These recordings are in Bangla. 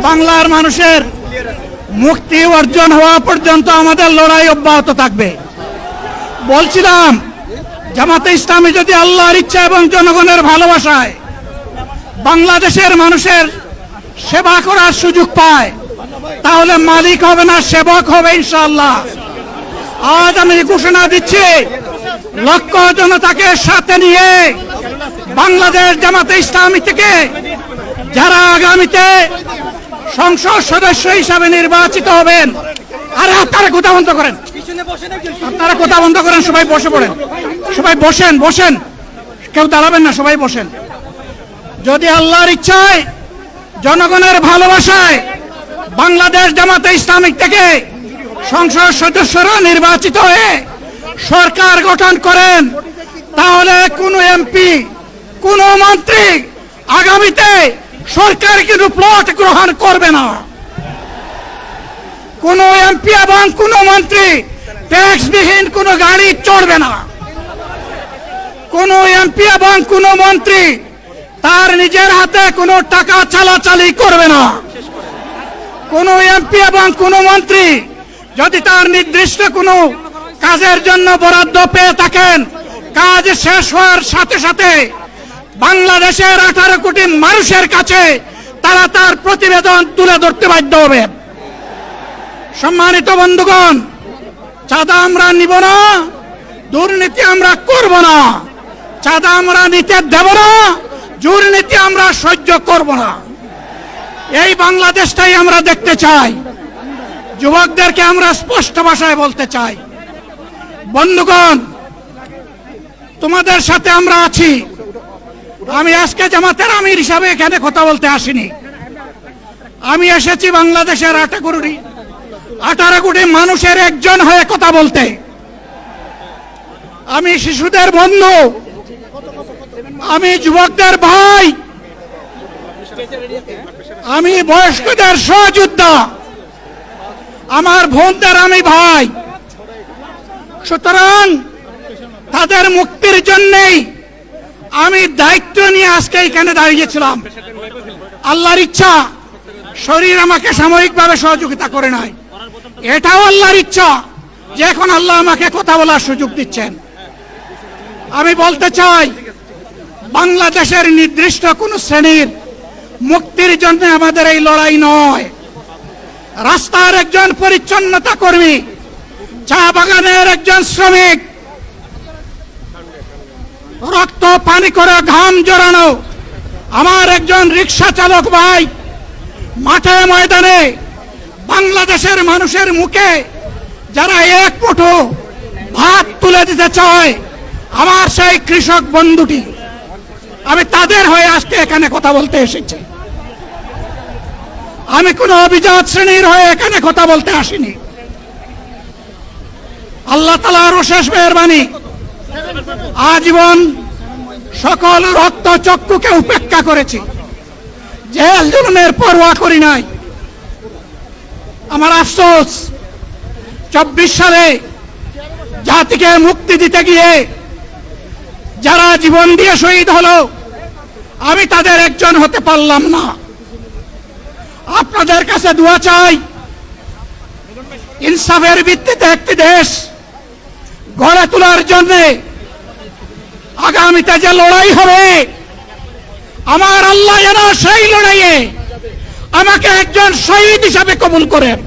বাংলার মানুষের মুক্তি অর্জন হওয়া পর্যন্ত আমাদের লড়াই অব্যাহত থাকবে। বলছিলাম, জামাতে ইসলামী যদি আল্লাহর ইচ্ছা এবং জনগণের ভালোবাসায় বাংলাদেশের মানুষের সেবা করার সুযোগ পায়, তাহলে মালিক হবে না, সেবক হবে ইনশাআল্লাহ। আজ আমি ঘোষণা দিচ্ছি, লক্ষ জনতাকে সাথে নিয়ে বাংলাদেশ জামাতে ইসলামী থেকে যারা আগামীতে সংসদ সদস্য হিসাবে নির্বাচিত হবেন, আরে আপনারা কথা বন্ধ করেন, আপনারা কথা বন্ধ করেন, সবাই বসে পড়েন, সবাই বসেন, বসেন, কেউ দাঁড়াবেন না, সবাই বসেন। যদি আল্লাহর ইচ্ছায় জনগণের ভালোবাসায় বাংলাদেশ জামাতে ইসলামী থেকে সংসদ সদস্যরা নির্বাচিত হয়ে সরকার গঠন করেন, তাহলে কোন এমপি, কোন মন্ত্রী আগামীতে সরকার কিন্তু প্লট গ্রহণ করবে না। কোন এমপি এবং কোন মন্ত্রী ট্যাক্সবিহীন কোন গাড়ি চড়বে না। কোন এমপি এবং কোন মন্ত্রী তার নিজের হাতে কোনো টাকা চালাচালি করবে না। কোন এমপি এবং কোন মন্ত্রী যদি তার নির্দিষ্ট কোনো কাজের জন্য বরাদ্দ পেয়ে থাকেন, কাজ শেষ হওয়ার সাথে সাথে বাংলাদেশের 18 কোটি মানুষের কাছে তারা তার প্রতিবেদন তুলে ধরতে বাধ্য হবে। সম্মানিত বন্ধুগণ, চাঁদা আমরা নিব না, দুর্নীতি আমরা করব না, চাঁদা আমরা নিতে দেব না, দুর্নীতি আমরা সহ্য করব না। এই বাংলাদেশটাই আমরা দেখতে চাই। যুবকদেরকে আমরা স্পষ্ট ভাষায় বলতে চাই, বন্ধুগণ, তোমাদের সাথে আমরা আছি। আমি আজকে জামাতের আমির হিসাবে এখানে কথা বলতে আসিনি। আমি এসেছি বাংলাদেশের 18 কোটি মানুষের একজন হয়ে কথা বলতে। আমি শিশুদের বন্ধু, আমি যুবকদের ভাই, আমি বয়স্কদের সহযোদ্ধা, আমার বোনদের আমি ভাই। সুতরাং তাদের মুক্তির জন্যই আমি দায়িত্ব নিয়ে আজকে এখানে দাঁড়িয়েছিলাম। আল্লাহর ইচ্ছা শরীর আমাকে সাময়িকভাবে সহযোগিতা করে নাই, এটাও আল্লাহর ইচ্ছা যে এখন আল্লাহ আমাকে কথা বলার সুযোগ দিচ্ছেন। আমি বলতে চাই, বাংলাদেশের নির্দিষ্ট কোন শ্রেণীর মুক্তির জন্য আমাদের এই লড়াই নয়। রাস্তার একজন পরিচ্ছন্নতা কর্মী, চা বাগানের একজন শ্রমিক, রক্ত পানি করে ঘাম জড়ানো আমার একজন রিক্সা চালক ভাই মাঠে ময়দানে বাংলাদেশের মানুষের মুখে যারা এক মুঠো ভাত তুলে দিতে চায়, আমার সেই কৃষক বন্ধুটি, আমি তাদের হয়ে আজকে এখানে কথা বলতে এসেছি। আমি কোন অভিজাত শ্রেণীর হয়ে এখানে কথা বলতে আসিনি। আল্লাহ তাআলার অশেষ মেহেরবানি, আজীবন সকল রক্ত চক্ষুকে উপেক্ষা করেছি, জেল জুলুমের পরোয়া করি নাই। আমার আফসোস, 24 সালে জাতিকে মুক্তি দিতে গিয়ে যারা জীবন দিয়ে শহীদ হলো, আমি তাদের একজন হতে পারলাম না। আপনাদের কাছে দোয়া চাই, ইনসাফের ভিত্তিতে একটি দেশ গড়ে তোলার জন্য আগামীতে যে লড়াই হবে, আমার আল্লাহ যেন সেই লড়াইয়ে আমাকে একজন শহীদ হিসাবে কবুল করেন।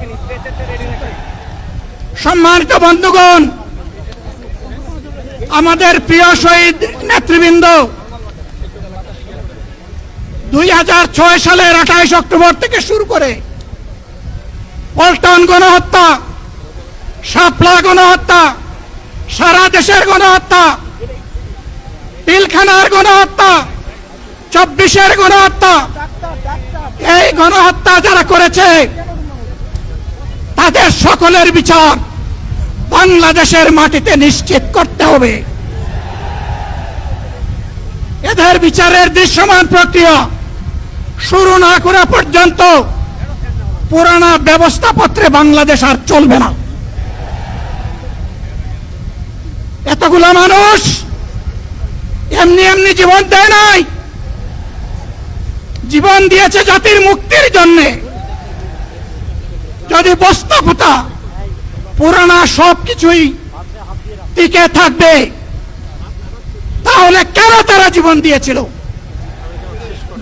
সম্মানিত বন্ধুগণ, আমাদের প্রিয় শহীদ নেতৃবৃন্দ 2006 সালের 28 অক্টোবর থেকে শুরু করে পল্টন গণহত্যা, শাপলা গণহত্যা, সারা দেশের গণহত্যা, পিলখানার গণহত্যা, 24-এর গণহত্যা, এই গণহত্যা যারা করেছে তাদের সকলের বিচার বাংলাদেশের মাটিতে নিশ্চিত করতে হবে। এদের বিচারের দৃশ্যমান প্রক্রিয়া শুরু না করা পর্যন্ত পুরানা ব্যবস্থাপত্রে বাংলাদেশ আর চলবে না। এতগুলো মানুষ এমনি এমনি জীবন দেয় নাই, জীবন দিয়েছে জাতির মুক্তির জন্য। ক্ষমতা, পুরানা সবকিছুই টিকে থাকবে, তাহলে কেন তারা জীবন দিয়েছিল?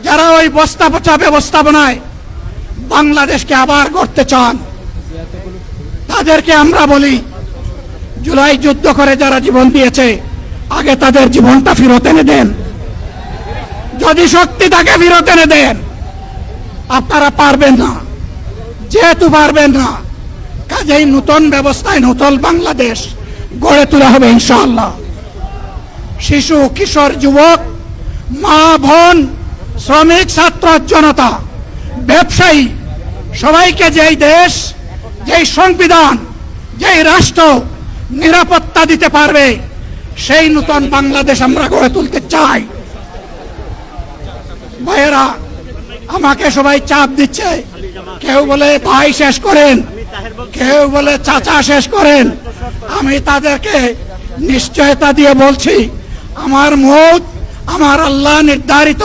যারা ওই বস্তা পচা ব্যবস্থাপনায় বাংলাদেশকে আবার গড়তে চান, তাদেরকে আমরা বলি, জুলাই যুদ্ধ করে যারা জীবন দিয়েছে, আগে তাদের জীবনটা ফেরত এনে দেন। যদি শক্তি থাকে ফেরত এনে দেন। আপনারা পারবেন না, যেহেতু পারবেন না, কাজেই নতুন ব্যবস্থায় নতুন বাংলাদেশ গড়ে তোলা হবে ইনশাআল্লাহ। শিশু, কিশোর, যুবক, মা, বোন, শ্রমিক, ছাত্র, জনতা, ব্যবসায়ী, সবাইকে যেই দেশ, যেই সংবিধান, যেই রাষ্ট্র নিরাপত্তা দিতে পারবে, সেই নতুন বাংলাদেশ আমরা গড়ে তুলতে চাই। ভাইয়েরা, আমাকে সবাই চাপ দিচ্ছে, কেউ বলে ভাই শেষ করেন, কেউ বলে চাচা শেষ করেন। আমি তাদেরকে নিশ্চয়তা দিয়ে বলছি, আমার মৌত আমার আল্লাহ নির্ধারিত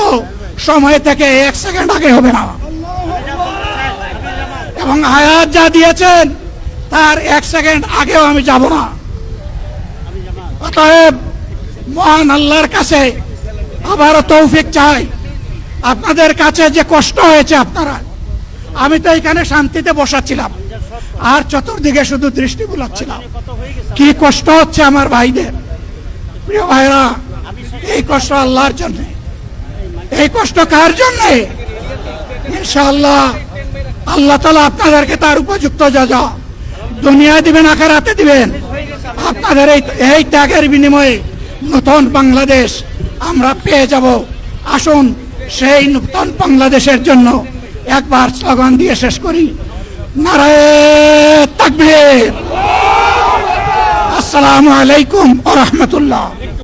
সময় থেকে 1 সেকেন্ড আগে হবে না, এবং হায়াত যা দিয়েছেন তার 1 সেকেন্ড আগেও আমি যাব না। অতএব মহান আল্লাহর কাছে আবারও তৌফিক চাই। আপনাদের কাছে যে কষ্ট হয়েছে, আপনারা, আমি তো এখানে শান্তিতে বসাচ্ছিলাম, আর চতুর্দিকে শুধু দৃষ্টি বুলাচ্ছিলাম। কি কষ্ট হচ্ছে আমার ভাইদের। প্রিয় ভাইরা, এই কষ্ট আল্লাহর জন্য। এই কষ্ট কার জন্য? ইনশাআল্লাহ আল্লাহ তাআলা আপনাদেরকে তার উপযুক্ত যা দুনিয়া দিবেন, আখিরাতে দিবেন। আপনাদের এই ত্যাগের বিনিময়ে নতুন বাংলাদেশ আমরা পেয়ে যাব। আসুন সেই নতুন বাংলাদেশের জন্য একবার স্লোগান দিয়ে শেষ করি, নারায়ে তাকবীর। আসসালামু আলাইকুম ওয়া রাহমাতুল্লাহ।